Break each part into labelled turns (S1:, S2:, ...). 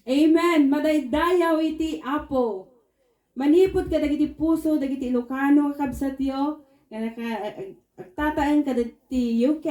S1: Amen. Madaydayaw iti Apo. Manipot ka dagiti puso, dagiti Ilocano kabsatyo, agtataan ka dagiti UK,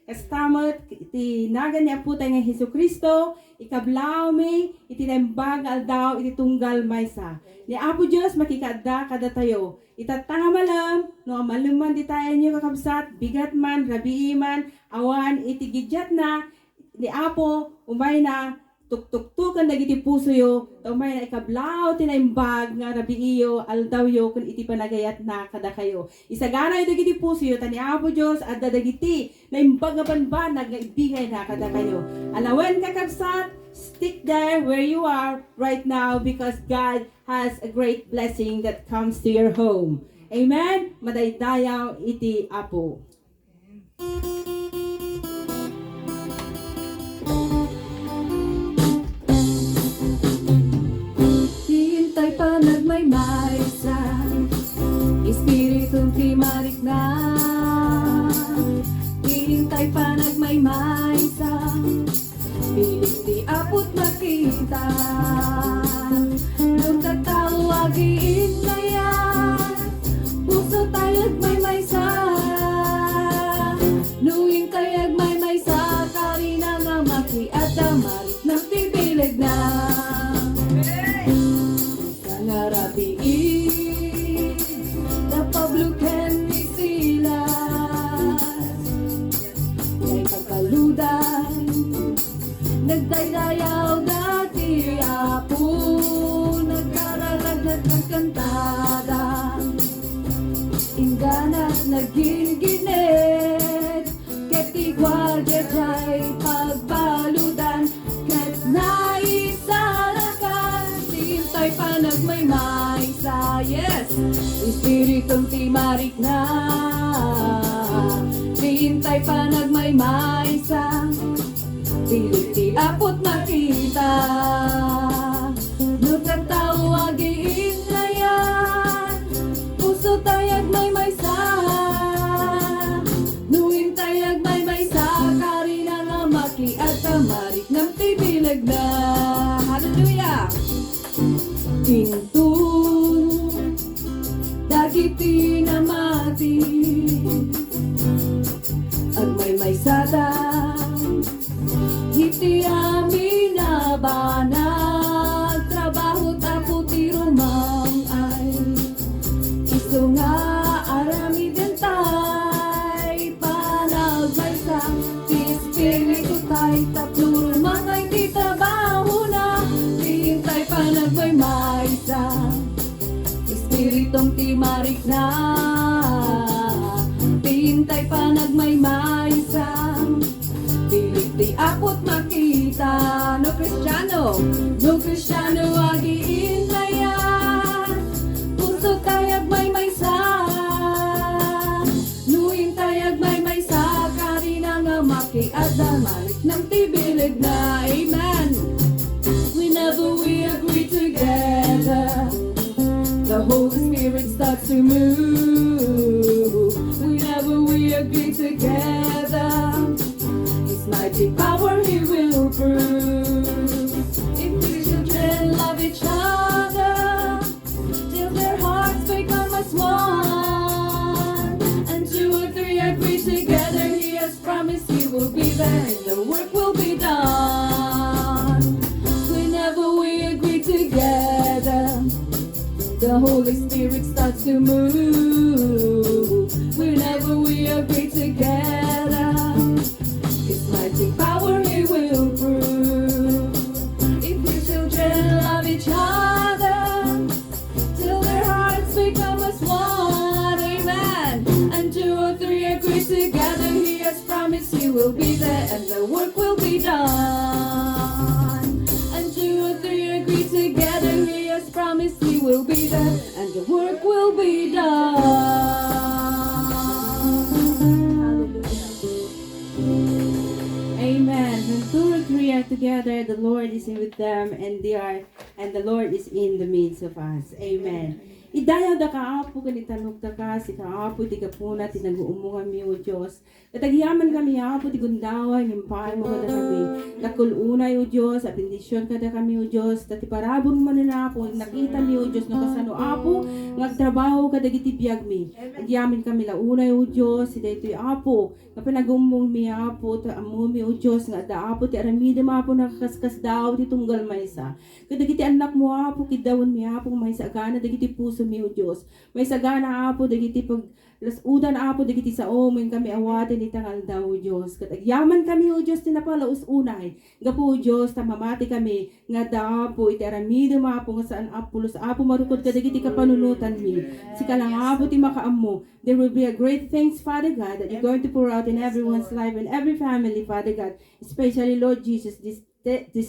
S1: kastamot iti nagan ni Apo tayo nga Hesus Kristo, ikablaw mi, iti naimbag aldaw, iti tunggal maysa. Ni Apo Diyos makikadda kada tayo. Itatanga malam, no maluman di tayo nyo kakabsat, bigat man, rabii man, awan, iti gidyat na, ni Apo, umay na, tuk-tuk-tukan dagiti puso yo, umay na ikablaw, tinaimbag, nga rabii yo, aldaw yo, kung iti panagayat na kada kayo. Isagana ito dagiti puso yo, tani Apo Diyos, at dagiti, naimbag nga banbanag, nga ibigay na kada kayo. Alawan kakabsat, stick there where you are right now because God has a great blessing that comes to your home. Amen? Madaydayaw iti Apo.
S2: Hintay pa nagmaymay sa Espiritong timarik na. Hintay pa nagmaymay sa piling di apot makita. Nung tatawagin na yan, puso tayo't may sa. Nuwing kayag may sa, karina nga maki at damarit ng tibilig na. Sa ngarabiin, napabluken ni Silas, kay kagkaludan, nagdaydayaw dati Apo, nagkararaglag ng kantada, ingganat naginginit, keti gwardiya jay pagbaludan, ket naisalakan, tintay pa nagmaymay sa, yes, Espiritong timarik na, tintay pa nagmaymay sa, piling ti apot makita. Nung tatawagin na yan, puso tayag may sa. Nuwing tayag may sa, karina nga maki at kamarik ng tibilag na. Hallelujah! Tintun, dagiti na mati, ag may sada, iti amin na banag, trabaho tapo ti rumang ay, iso nga arami dentay, panagmay sa, ti Espiritu tay, tapno rumang ay ti trabaho na, tintay panagmaymay sa, Espiritong timarik na, tintay panagmaymay sa, di apot makita. No Kristiyano agiin na yan, puso tayag may sa. Nuing tayag may sa, karina nga maki at damarik ng tibilig na. Amen. Whenever we agree together, the Holy Spirit starts to move. Whenever we agree together, mighty power He will prove. If we children love each other, till their hearts become as one, and two or three agree together, He has promised He will be there, and the work will be done. Whenever we agree together, the Holy Spirit starts to move. Whenever we agree together, His mighty power He will prove. If your children love each other, till their hearts become as one, amen. And two or three agree together, He has promised He will be there, and the work will be done. And two or three agree together, He has promised He will be there, and the work will be done.
S1: Amen. When two or three are together, the Lord is with them, and the Lord is in the midst of us. Amen. Idayaw da kaapo kanitanong da ka, si kaapo di kapuna, tinaguumungan mi o Diyos. Katagyaman kami apo ti gundaway ngimpaan mo kada kami. Dakul unay o Dios, a bendisyon kada kami o Dios, tati parabor man na ako nakita mi o Dios no kasano apo ngagtrabaho kadagiti biyag mi. Agyamin kami la unay o Dios, daytoy apo kapanagumbong mi apo ta amo mi o Dios nga da apo ti aramida apo nakakaskas daw ti tunggal maysa. Kadagiti anak mo apo kidawon mi apo may sagana dagiti puso mi o Dios. May sagana apo dagiti pag lasudan apo dagiti sao men kami awaten itangal daw o Dios. Katagyaman kami o Dios tinapalaus unay. Gapo o Dios tamamati kami nga dapo iti aramido apo nga saan apulos apo marukod kadagiti kapanunutan mi. Sika lang apo ti makaammo. There will be a great things, Father God, that you're going to pour out in everyone's life and every family, Father God. Especially, Lord Jesus, this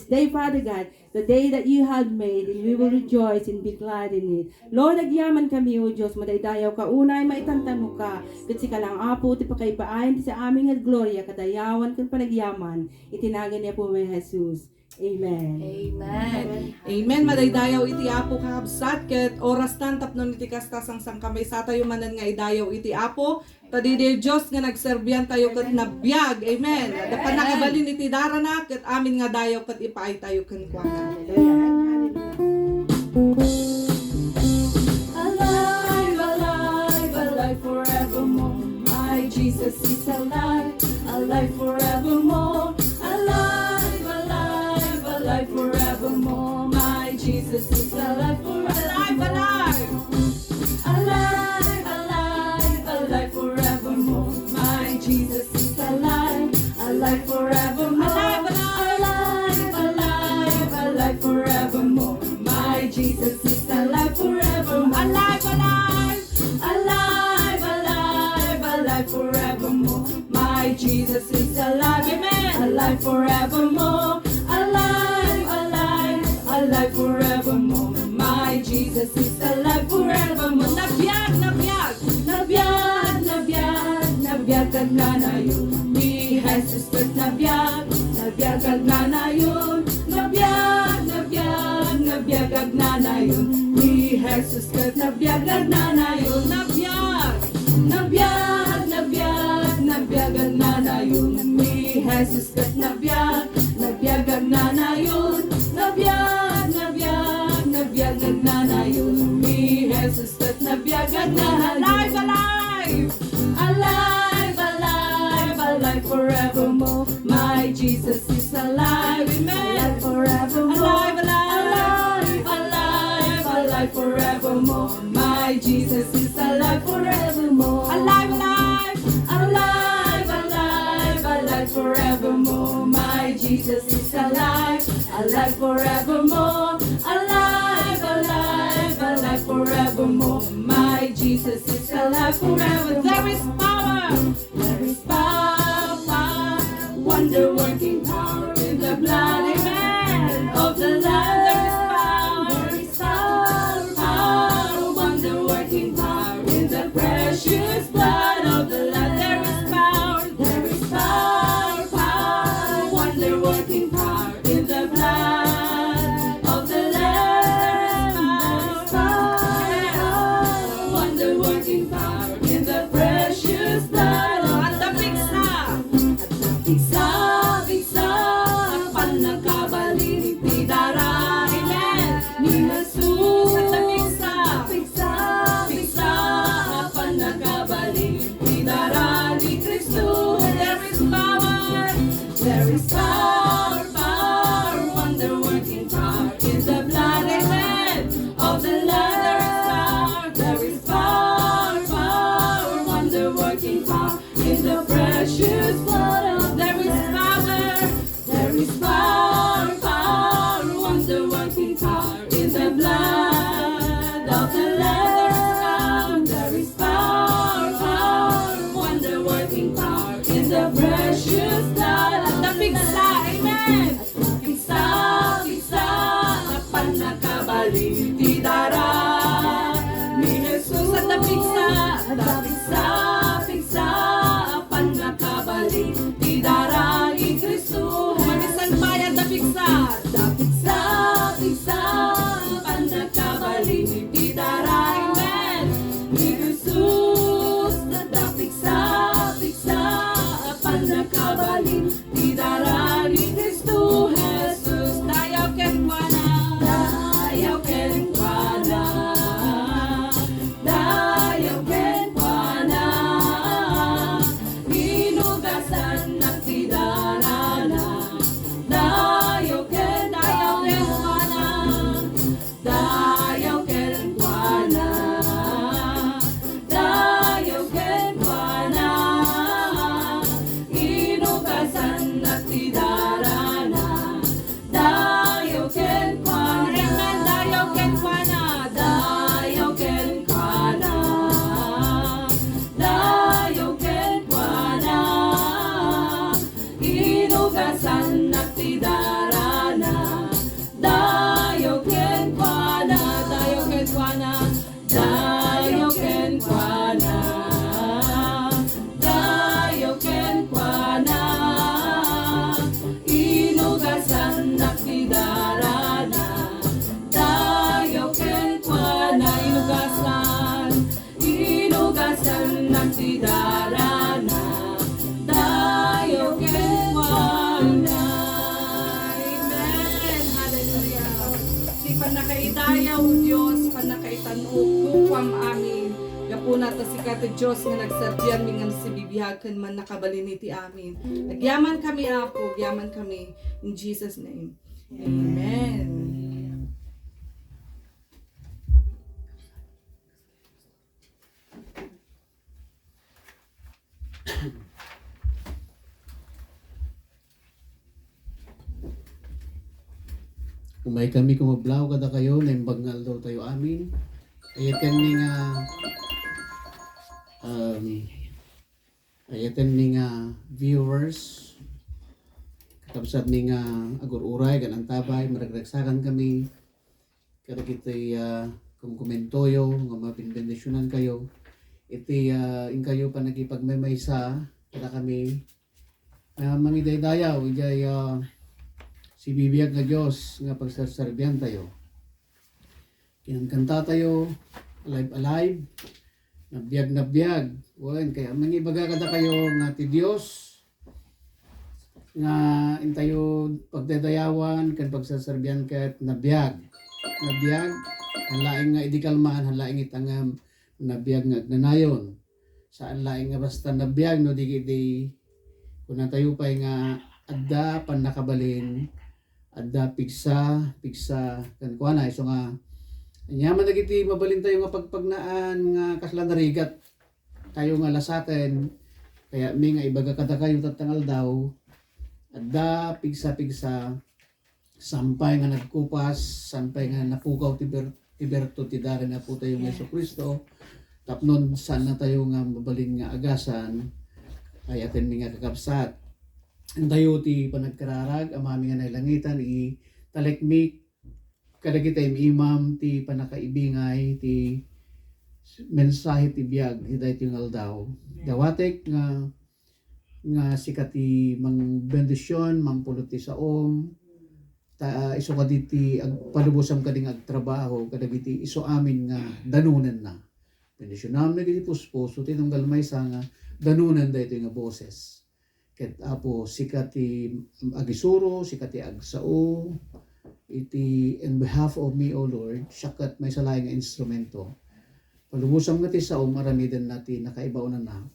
S1: day, Father God, the day that you have made, and we will rejoice and be glad in it. Lord, agyaman kami, O Diyos, madaydayaw ka, unay, maitantano ka, kasi ka lang apo, ti pakaibayan, ti sa aming at gloria, kadayawan, kan panagyaman, itinagan niya po may Jesus. Amen.
S2: Amen.
S3: Amen. Madaydayaw iti apo kakabsat ket oras tan tapnon iti kastasang sang kamay sa tayo manan nga idayaw iti apo. Tadidi Dios nga nagserbian tayo ket nabiyag. Amen. Da panakabalin iti darana ket amin nga dayaw ket ipaay tayo ken kuana.
S2: Alive, alive, alive forevermore. My Jesus is alive, alive forevermore. Alive, alive, alive forevermore. My Jesus is alive forevermore.
S3: Alive, alive.
S2: Alive, alive, alive forevermore. My Jesus is alive, alive forevermore.
S3: Alive,
S2: alive, alive, alive forevermore. My Jesus is alive forevermore.
S3: Alive, alive.
S2: Alive, alive, alive forevermore. My Jesus is alive, amen. Alive forevermore. Alive, alive, alive forevermore. My Jesus is alive forevermore.
S3: Nabiyag, nabiyag.
S2: Nabiyag, nabiyag, nabiyag kag nanayon. Ni Jesus ket nabiyag, nabiyag kag nanayon. Nabiyag, nabiyag, nabiyag kag nanayon. Ni Jesus ket nabiyag kag nanayon.
S3: Nabiyag.
S2: Nabiyag, nabiyag, nabiyag kag nanayon. Ni Jesus ket nabiyag, nabiyag kag nanayon. Nabiyag, nabiyag, nabiyag kag nanayon. Ni Jesus ket nabiyag kag nanayon.
S3: Alive, alive.
S2: Alive, alive, alive forevermore. My Jesus is alive,
S3: Amen.
S2: alive forevermore.
S3: Alive,
S2: alive, alive, alive forevermore. My Jesus is alive forevermore.
S3: Alive, alive.
S2: alive, alive, alive forevermore. My Jesus is alive, alive forevermore. Alive, alive, alive forevermore. My Jesus is alive forevermore.
S3: There is power.
S2: There is power, power, wonder-working power in the blood, amen, of the Lamb. There is power, power, wonder-working power in the precious blood of the Lamb. There is power, power, wonder-working power in the blood of the Lamb. There is power, wonder-working power in the precious blood of
S3: At the piksa.
S2: Piksa, piksa, panagkabalin itidara, amen, ni Jesus.
S3: At the piksa.
S2: Piksa, piksa, panagkabalin itidara ni Kristo.
S3: There is power.
S2: There is power, power, wonder-working power in the blood, amen, of the Lamb. There is power, power, wonder-working power in the precious blood of
S3: There is power.
S2: There is power, power, wonder-working power in the blood of the Lamb. There is power, power, wonder-working power in the precious blood of
S3: The piksa. Amen.
S2: Piksa, piksa, panagkabalin itidara ni Jesus.
S3: At the piksa.
S2: Piksa, piksa, panagkabalin itidara ni Kristo.
S3: Mag-isang bayan the piksa.
S2: Piksa, piksa, panagkabalin itidara, amen, ni Jesus. Piksa, piksa, balin, ti darani Kristo Jesus. Dayaw ken kuana, dayaw ken kuana, dayaw ken kuana, inugasan ng ti darana. Dayaw ken kuana, dayaw ken kuana, dayaw ken kuana, inugasan ng ti darana. Dayaw ken kuana, amen. Dayaw ken kuana, dayaw ken kuana, dayaw ken kuana, inugasan ng ti darana. Dayaw ken kuana, dayaw ken kuana, dayaw ken kuana, dayaw ken kuana, inugasan ng ti darana. Dayaw ken kuana, inugasan, inugasan ng ti darana. Dayaw ken kuana. Amen. Hallelujah.
S3: Di panakaidayaw Diyos, panakaitanuog bukwam amin. Gapuna ta si kati Diyos nga nagserbiyan mi nga si bibihagan man nakabaliniti amin. Agyaman kami apo, agyaman kami in Jesus name. Amen.
S4: Umay kami kumablaw kada kayo, naimbagnal daw tayo amin. Ayaten ni nga ayaten ni nga viewers, kakabsat ni nga agur-uray, ganang tabay, maragragsakan kami. Kada kita'y kumukomentoyo, nga mapinbendisyonan kayo. Iti in kayo pa nagipagmemaysa, kada kami. Mangiday-dayaw, ijay si bibiyag nga Diyos nga pagsaserbiyan tayo. Kinangkanta tayo, alive, nabiyag. Wan, kaya mangibaga kada kayo nga ti Diyos nga intayo pagdadayawan kan pagsaserbiyan ket nabiyag. Hanlaing nga idikalman, hanlaing itangam nabiyag nga agnanayon. Saan laing nga basta nabiyag no di kuna tayo pay nga adda pan nakabalin, adda pigsa kan kuana iso nga nyaman dagiti mabalin tayo nga pagpagnaan nga kasla narigat tayo nga lasaten, kaya mi nga ibaga kada kayo tatangal daw adda pigsa sampay nga nagkupas, sampay nga napukaw tiberto ti dari na po tayo ng Jesucristo. Tapnon saan na tayo nga mabalin nga agasan ay atin mi nga kakabsat. Ang tayo ti panagkararag, amami nga nailangitan, talekmik, kada kita imam ti panakaibingay, ti mensahe ti biyag, hiday ti ngaldaw. Dawatek nga sikati mang bendisyon, mang pulot ti saom, iso kaditi palubosam kading agtrabaho, kadagiti iso amin nga danunan na. Bendisyon namin nagiti puspuso, tinunggal may nga danunan da ito nga boses. Ket apo sikati agisuro, sikati agsao, iti in behalf of me, O Lord, siyakat may salay nga instrumento. Palubusam nga ti saom, maramidan natin nakaibaw na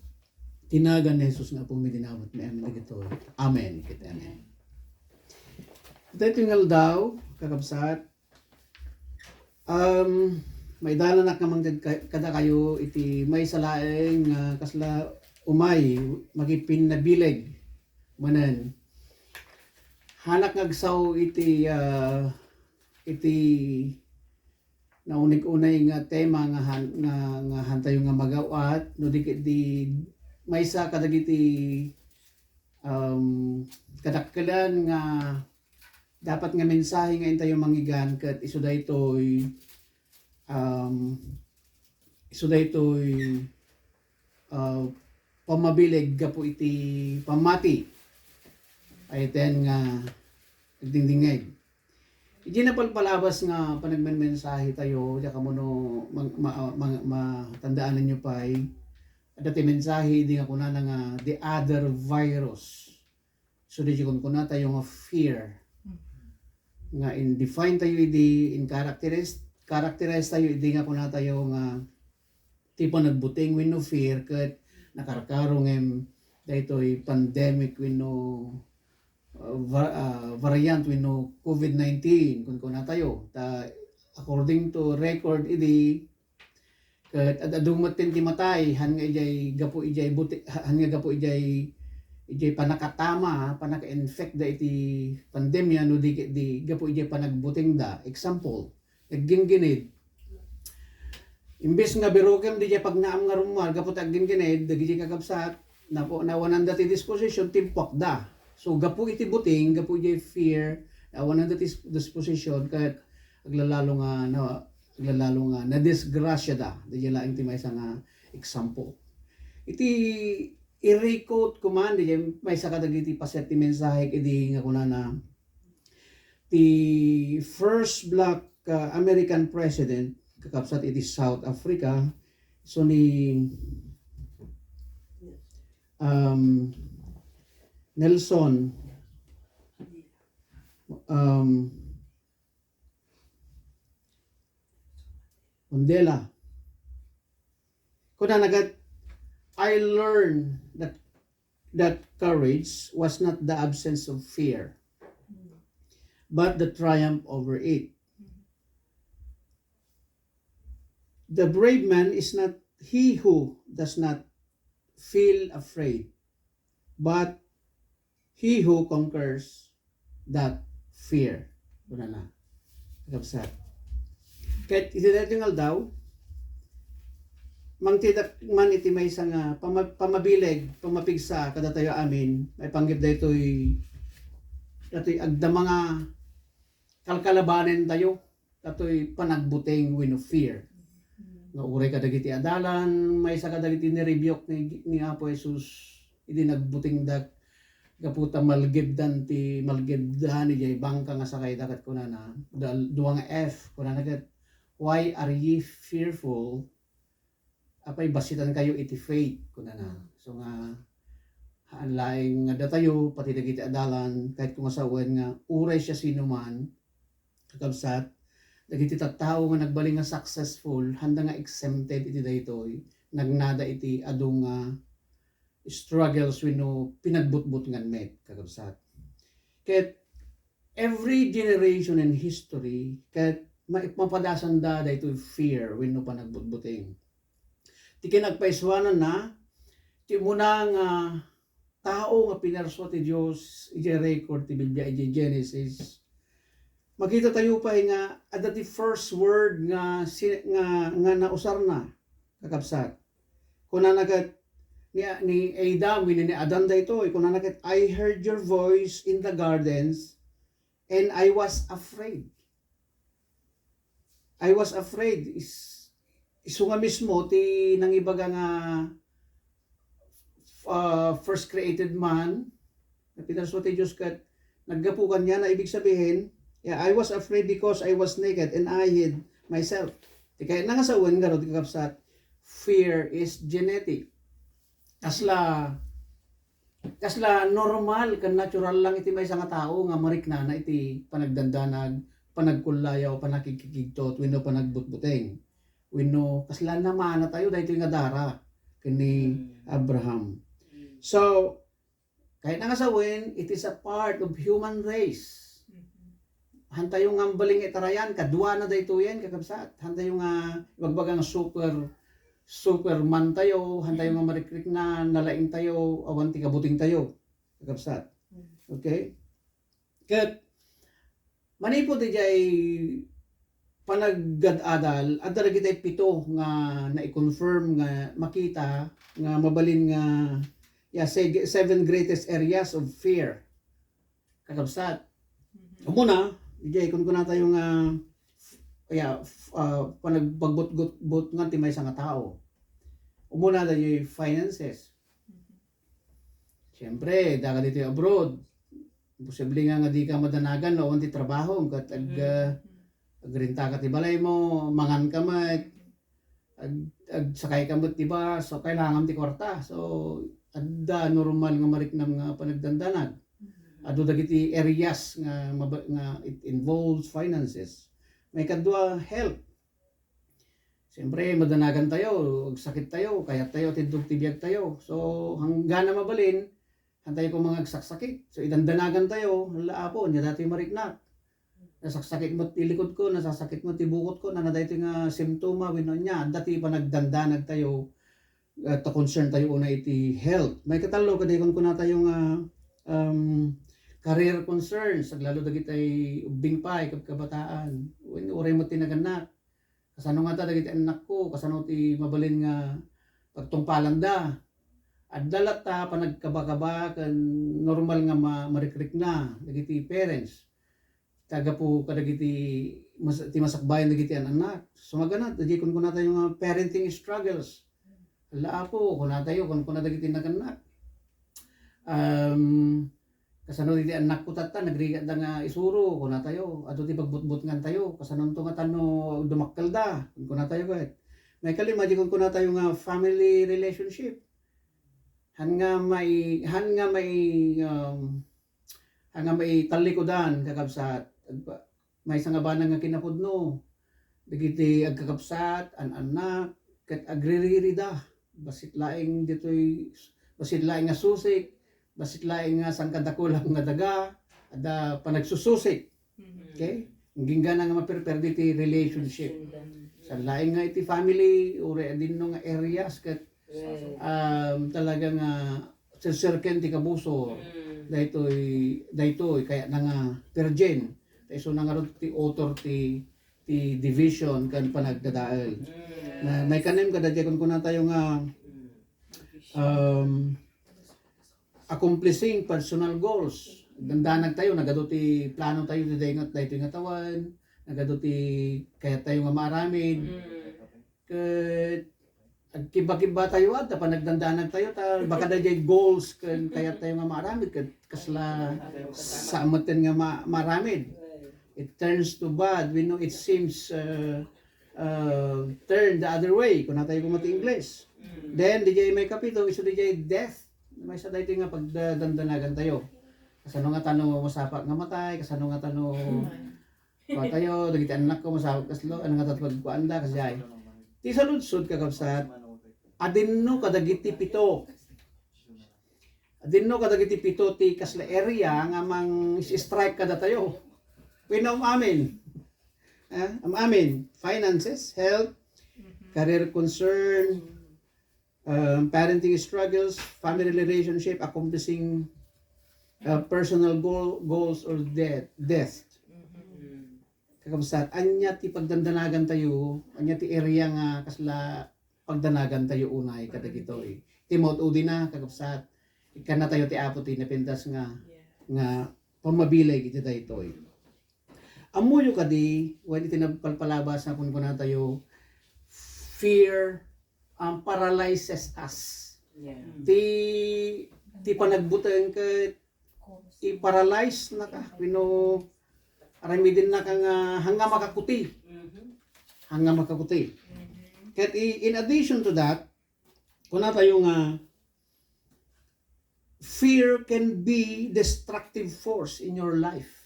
S4: tinagan ni Jesus nga pong midinawat may amin na gito. Amen. Amen. Ito tingal daw, kakabsat. May dalanak namang kada kayo, iti may salaeng kasla umay, magipin na bileg. Manan. Hanak ngagsaw iti naunig-unay nga tema nga hantayo nga magawat, no di may sa kadagiti kadakkelan nga dapat nga mensahe nga intayo mangigan ket isu daytoy pamabileg gapo iti pamati ayten nga nagdingdingeg. Iji na palpalabas nga panagmensahe tayo, diya kamo no matandaanan nyo pa'y dati mensahe di nga kuna nga the other virus. So di kun kuna tayo nga fear. Nga in define tayo idi in characterize tayo idi nga kuna tayo nga tipo nagbuting wenno fear ket nakarkarong daytoy pandemic wenno variant wenno COVID-19 kun kuna tayo ta according to record idi ket adung matin ti matay han nga ijay gapo ijay buti han nga gapo ijay panakatama panaka-infect da iti pandemya no di gapo ijay panagbuting da example agginginid imbes nga birogam di jay pagnaam nga rumar gapo agginginid dagiti kakabsat na po nawanan dati disposition timpok da so gapo iti buting gapo ijay fear nawanan dati disposition ket aglalalo nga na disgrasya da di laing ti maysa nga example iti i-recode ko man di may sa kadagiti paset ti mensahe idi nga kunana ti first black American president kakabsat iti South Africa so ni Nelson Mandela kuna nagat I learned that courage was not the absence of fear, but the triumph over it. The brave man is not he who does not feel afraid, but he who conquers that fear. Una na. Kapsat. Kahit itidatingal daw, mangtidak man iti may isang pamabileg, pamapigsa kada tayo amin, may panggip da ito'y agda mga kalkalabanin tayo, dato'y panagbuting wino fear. Nga uray kadagiti adalan, may isa kadagiti nirebyok ni Apo Jesus, hindi nagbuting dak, kaputa malgibdan ijay bangka nga sakay dakat ko na duwang F, kuna nagat, why are ye fearful? Apay basitan kayo iti faith kuna na. So nga laing nga datayo pati dagiti adalan kahit kung asawen nga uray siya sino man kakabsat dagiti tattao nga nagbaling nga successful handa nga exempted iti daytoy nagnada iti adung struggles wenno pinagbutbut ngan met kakabsat. Ket every generation in history ket mapadasan da daytoy fear wenno panagbutbuting. Ti kinagpaiswanan na, ti munang tao nga pinarso ti Diyos, iti record, ti Biblia, iti Genesis. Makita tayo pa nga, at the first word nga nausar na, kakabsat. Kuna nagat, ni Adam, ni Adam da ito, kuna nagat, I heard your voice in the gardens, and I was afraid. I was afraid. Isu nga mismo ti nangibaga nga first created man na pinarso ti Diyos kat naggapukan niya na ibig sabihin I was afraid because I was naked and I hid myself. Ti kaya nangasawan garo ti kapsat fear is genetic. Kasla normal kan natural lang iti may nga tao nga mariknana iti panagdandanag, panagkulayaw, panakikikigtot, wenno panagbutbuteng. Wenno kasla naman na tayo dahil nga dara kini Abraham. So, kahit nangasawin, it is a part of human race. Hantayo nga baling itarayan, kadwa na dahito yan, kakabsat. Hantayo nga, wagbagang superman tayo, hantayo nga marikrik na nalaing tayo, awanti kabuting tayo, kakabsat. Okay? Kat, manipod ijay panaggadadal at dala kita'y pito nga na-confirm nga makita nga mabalin nga seven greatest areas of fear kakabsat muna ijay kung na tayo nga panagpagbut-but nga timay sa nga tao umuna da yung finances siyempre daga dito abroad posible nga di ka madanagan o anti trabaho kat agrinta ka ti balay mo, mangan ka mat, sakay ka mat diba, so kailangan ti kwarta. So, adda normal nga mariknam nga panagdandanag. Ado dagiti areas nga it involves finances. May kadua health. Siyempre madanagan tayo, ug sakit tayo, kaya tayo tidog tibiyag tayo. So hanggang na mabalin, hantay ko mga saksakit. So idandanagan tayo, laapo nya dati mariknak. Nasaksakit mo ti likod ko, nasasakit mo ti bukot ko, na dati nga simptoma wino nya. Dati pa nagdandanag tayo to concern tayo una iti health. May katalo kaday ko na tayo nga career concerns, lalo dagitay ubing pay kabataan. Uray mo tinaganak. Kasano nga ta dagiti anak ko, kasano ti mabalin nga pagtungpalan da. At dalat ta panagkaba-kaba kan normal nga marikrik na dagiti parents. Taga po kadagiti ti masakbayan dagiti anak. Sumaganat dagiti kun na tayo nga parenting struggles. Ala po kun na tayo kun na dagiti naganak. Kasano ti anak ko tata nagrigat da nga isuro kun na tayo adto ti pagbutbut ngan tayo kasano to nga tano dumakkel da kun na tayo ket may kalima di kun na tayo nga family relationship han nga may talikodan kakabsat may sangabanang nga kinapudno dagiti agkakabsat an anak ket agririri da basit laing ditoy basit laing nga susik basit laing nga sangkadakulang nga daga ada panagsususik. Okay? Ginggana nga maperperdi ti relationship. Sa laing nga iti family ure din no nga areas ket talaga nga sirken ti kabuso. Daytoy kaya na nga virgin. So na nga ti author ti division kan panagdadael. Na may kanem kada kun kuna tayo nga accomplishing personal goals. Dandanag tayo, nagado ti plano tayo ti dayngat daytoy nga tawan, nagado ti kaya tayo nga maaramid. Ket agkiba-kiba tayo at panagdandanag tayo ta baka dayjay goals ken kaya tayo nga maaramid ket kasla sa amaten nga maaramid. It turns to bad, we know it seems turn the other way kun tayo kumati English. Then DJ may kapito isu DJ death. May sa daytoy nga pagdandanagan tayo. Kasano nga tano masapak nga matay, kasano nga tano tayo dagiti anak ko masapak kaslo, ano nga tatpag kuanda kasay. Ti saludsod kakabsat. Adinno kadagiti pito. Adinno kadagiti pito ti kasla area nga mang strike kada tayo. Pinaw amin. Amin. Finances, health, career concern, parenting struggles, family relationship, accomplishing personal goals or death. Kakabsat, anya ti pagdandanagan tayo, anya ti area nga kasla pagdanagan tayo unay kadagitoy. Timot udi na kakabsat, ikan na tayo ti apo ti napintas nga pamabilay iti daytoy. Amuyo kadi, wali tinapalpalabas na kun na tayo, fear paralyzes us.
S2: Yeah.
S4: Ti panagbuteng ket i-paralyze na ka. Wino aramidin na ka nga hanga makakuti. Hanga makakuti. Ket in addition to that, kuna tayo nga fear can be destructive force in your life.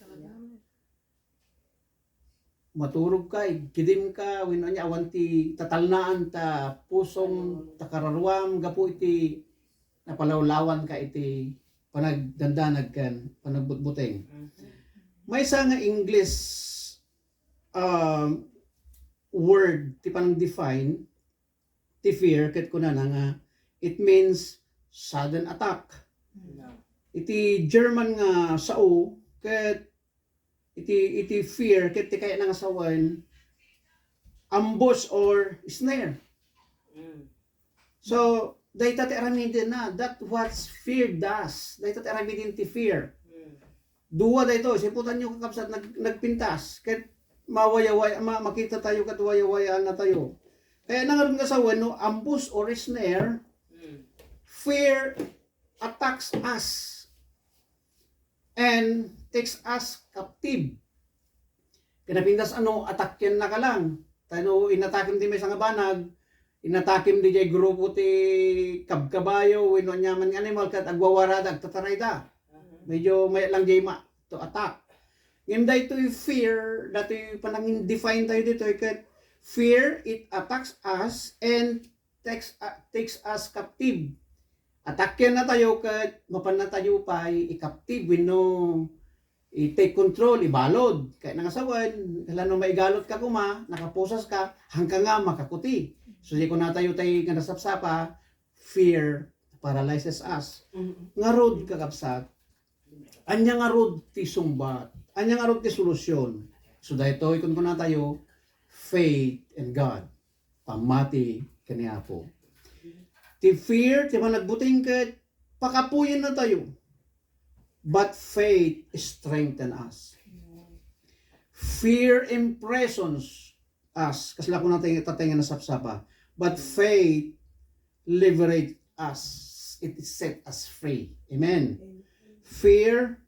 S4: Maturog kay kidim ka wino nya awan ti tatalnaan ta pusong takararwam gapu iti napalawlawan ka iti panagdandanag kan panagbutbuteng. May isa nga English word ti panang define ti fear ket kunana nga it means sudden attack. Iti German nga sao ket iti fear ket ti kaya nangasawan ambush or snare. So dayta ti aramidin na that what fear does. Dayta ti aramidin ti fear. Duwa dayto siputan nyo kakabsat nagpintas ket mawayaway makita tayo ket wayawayaan na tayo. Kaya nangaron nga sawan no ambush or snare, fear attacks us and takes us captive. Kinapindas atakyan na ka lang. Tayo inatakim di may nga banag, inatakim di jay grupo ti kabkabayo, wino nyaman nga animal kat agwawarada, agtataray da. medyo may lang jayma to attack. Ngayon dahil ito yung fear, dito yung panangin define tayo dito, kat fear, it attacks us and takes us captive. Atakyan na tayo kat mapan na tayo pa i-captive, no, i-take control, ibalod. Kaya nangasawan, kala nung maigalot ka kuma, nakapusas ka, hanggang nga makakuti. So di ko na tayo nga nasapsapa, fear paralyzes us. Nga road kakapsat, anya nga road ti sumbat, anya nga road ti solusyon. So dahito, ikon ko na tayo, faith in God, pamati kaniya po. Ti fear, ti managbuting kat, pakapuyin na tayo. But faith strengthens us. Fear impressions us. Kasi lako natin tatingan na sapsapa. But faith liberates us. It set us free. Amen. Fear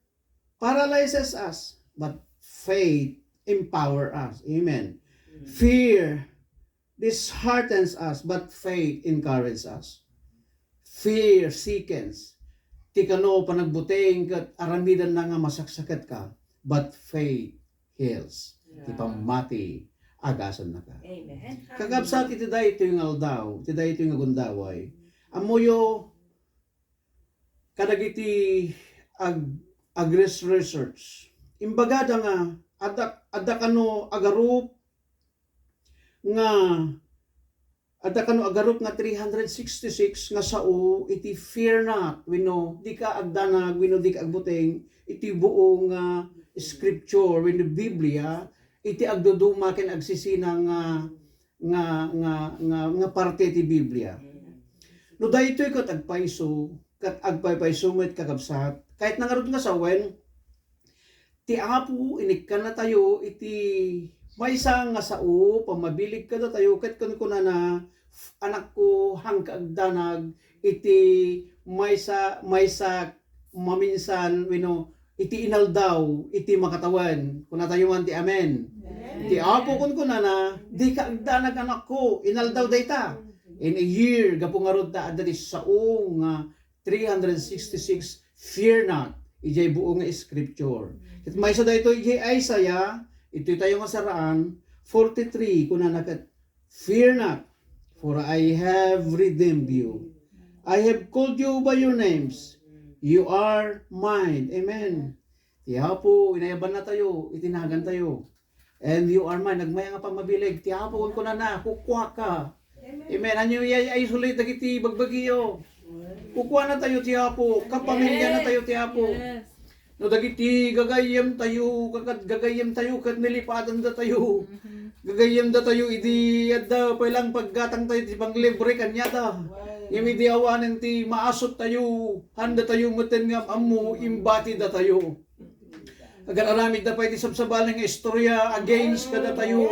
S4: paralyzes us. But faith empowers us. Amen. Fear disheartens us. But faith encourages us. Fear sickens. Ti kano panagbuting kat aramidan na nga masaksakat ka. But faith heals. Ti pamati agasan na ka.
S2: Amen.
S4: Kagabsat iti dahi ito yung aldaw, iti dahi ito yung agundaway. Amoyo, kadagiti agres research. Imbagada nga, ada kano agarup nga 366 nga sao iti fear not, wino di ka agdanag, wino di ka agbuting, iti buong scripture, wino Biblia, iti agduduma ken agsisina nga parte ti Biblia. No daytoy ket agpaiso, ket agpaypaiso met kakabsat, kahit nangarod nga sawen, ti Apo inikkan na tayo iti maysa nga sao, pamabilig ka na tayo, ket kuna na anak ko hangka agdanag iti maysa maminsan wino iti inaldaw iti makatawan kuna tayo man ti amen. Ti Apo kun kuna na di ka agdanag anak ko inaldaw dayta in a year gapu nga rod ta adati sao nga 366 fear not ijay buo nga scripture. Ket maysa dayto ijay Isaiah ito tayo nga saraan 43 kuna na ket fear not for I have redeemed you. I have called you by your names. You are mine. Amen. Tiya po, inayaban na tayo, itinagan tayo. And you are mine. Nagmaya nga pamabilig. Tiya po, ko na, kukwa ka. Amen. Anyo i-isolate dagiti bagbagiyo. Kukwa na tayo, tiya po. Kapamilya na tayo, tiya po. No, dagiti gagayem tayo, gagayem tayo, kat nilipatan da tayo. Gagayem da tayo, idi adda pailang paggatang tayo, di bang libre kanya da. Yung di awanan ti maasot tayo, handa tayo maten nga amu, imbati da tayo. Agararamid da pa iti sabsabalang istorya against kada tayo.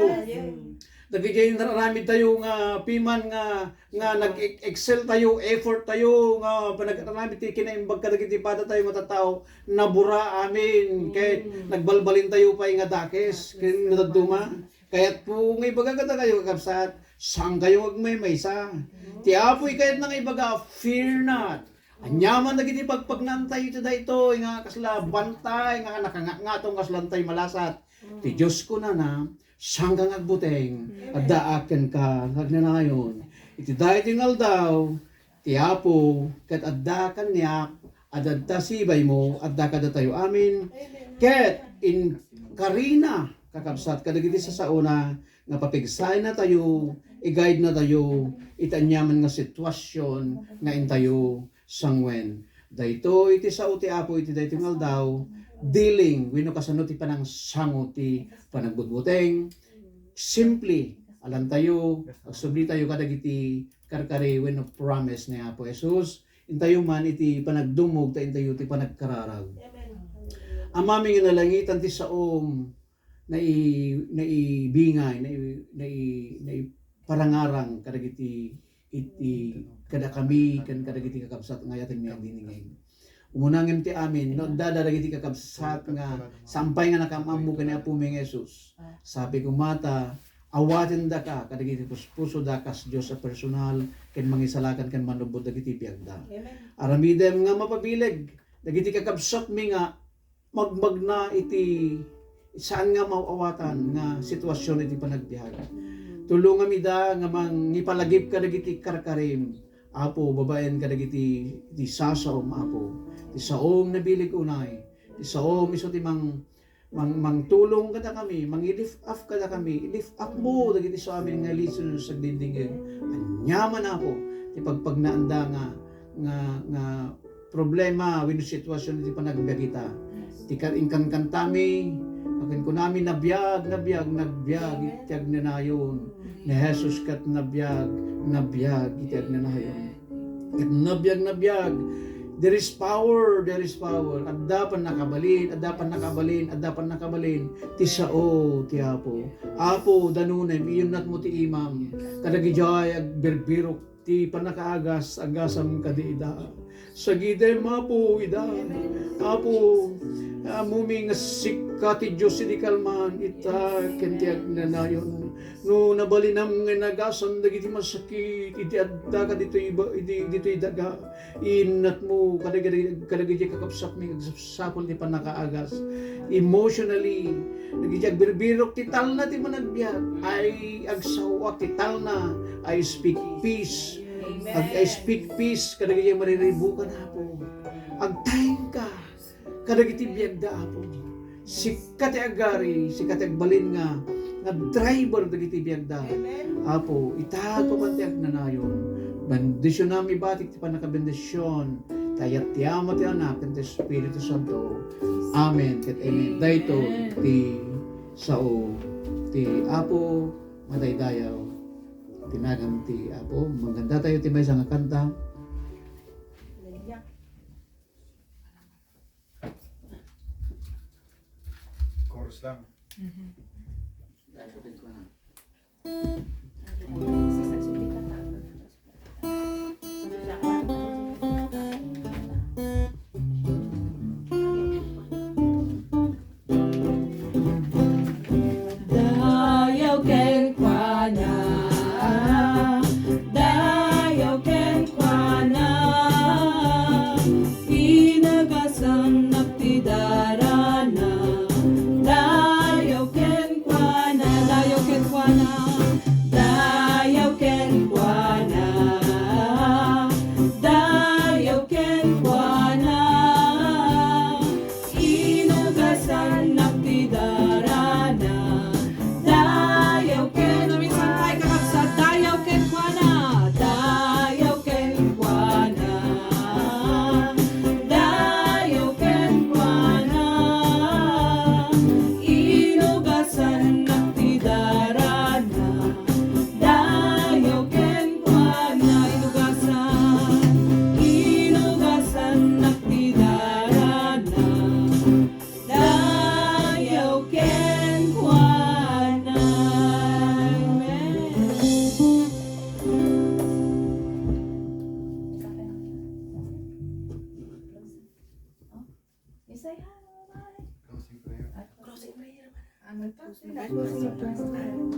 S4: Nagiging naramid tayo nga piman nga nag-excel tayo, effort tayo nga panag-aramid ti kinaimbag kadagiti pada tayo matatao nabura amin kay nagbalbalin tayo pa nga dakes ken naduma. Kaya't po nga ibagagata kayo kakabsat, saan kayo agmaymaysa? Ti Apoy kahit nang ibaga, fear not. Anyaman nagiti pagpagnantay ito dayto, nga kasla bantay, nga nakangatong kaslantay malasat. Ti Diyos ko na, saan kang agbuteng, at daaken ka, nagnanayon. Iti dahi tingal daw, ti Apo, kat adda kanyak, adda sibay mo, adda kada tayo amin. Ket in karina, kakabsat kadagiti sa sauna, nga papigsay na tayo, i-guide na tayo, itanyaman nga sitwasyon, nga intayo sangwen. Dayto iti sao ti Apo iti dayto ngal daw, dealing, wino kasano ti panang sango ti panagbutbuteng, simply, alam tayo, agsubli tayo kadagiti karkari wino promise ni Apo Jesus, intayo man iti panagdumog, ta intayo ti panagkararag. Amaming nalangitan ti saom, naibingay, parangarang kadagiti iti kada kami kan kadagiti kakabsat nga yatin mi diningay. Umunangin ti amin no dadagiti kakabsat nga sampay nga nakamamu kani Apo mi Jesus. Sabi ko mata awaten da ka kadagiti puso da kas Dios sa personal ken mangisalakan ken manubod dagiti biagda. Aramidem nga mapabileg Dagiti kakabsat mi nga magmagna iti saan nga mauawatan nga sitwasyon iti panagbiag. Tulungan mi da nga mangipalagip ka dagiti karkarim. Apo, babaen ka dagiti iti sasaom, Apo. Ti saom nabilig unay. Ti saom iso ti mangtulong kada kami, mangi-lift up kada kami, i-lift up mo dagiti sa amin nga lisun sa dindingin. Anyaman Apo, ti pagpagnaanda nga problema wenno sitwasyon iti panagbiagita. Ti ingkan kantami, akin ko namin nagbiag, itiag na nayon. Ni Jesus kat nabiyag, itiag na nayon. Kat nabiyag. There is power. Addapan nakabalin. Ti sao, ti Apo. Apo, danunem, iyon nat mo ti imam. Kadagijay, agbirbirok, ti panakaagas, agasam kadiida. Sagide, Apo, ida. Apo, amuming sikka ti Diyos di kalman, ita, kentiag na nayon. No nabalinam nga nagasan dagiti masakit iti adda ka ditoy daga inat mo kadagiti kakapsat mi sapol ti panakaagas emotionally nagiti agbirbirok ti talna ti managbiag ay agsawa ti talna I speak peace. I speak peace kadagiti mariribukan Apo. Agtayng ka kadagiti biagda Apo. Sikat ti agari, sikat ti agbalin nga driver dagiti biagda. Apo, itato kantiag na nayon. Bendisyon nami batik ti panakabendisyon. Tayat ti Ama ti Anak ken ti Espiritu Santo. Amen. Ket amen. Dayto ti sao ti Apo madaydayaw. Tinagam ti Apo. Maganda tayo ti maysa nga kanta.
S5: Chorus lang.
S2: Dayaw ken kuana, pinagasam nakti darana. Dayaw ken kuana, dayaw ken kuana, dayaw ken kuana, dayaw ken kuana, inugasan nakti darana. Dayaw ken
S3: Santay kakabsat, dayaw ken kuana.
S2: dayaw ken kuana, dayaw ken kuana, inugasan nakti darana. Dayaw ken kuana, inugasan nakti darana. Dayaw ken kuana.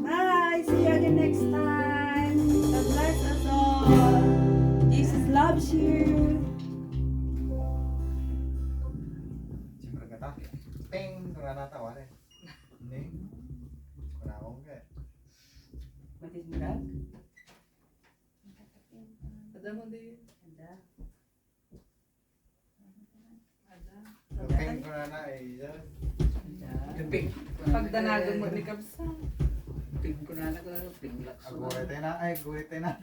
S1: Bye! See you again next time. God bless us all. Jesus loves you.
S5: Siyempre kata. Ping! Kurang natawa rin. Hindi. Kurang akong kaya.
S3: Ada mo di.
S5: Ping! Kurang na eh.
S3: Pagdanagan mo ni Kabsa.
S4: Ping ko na ping
S5: Gulit na.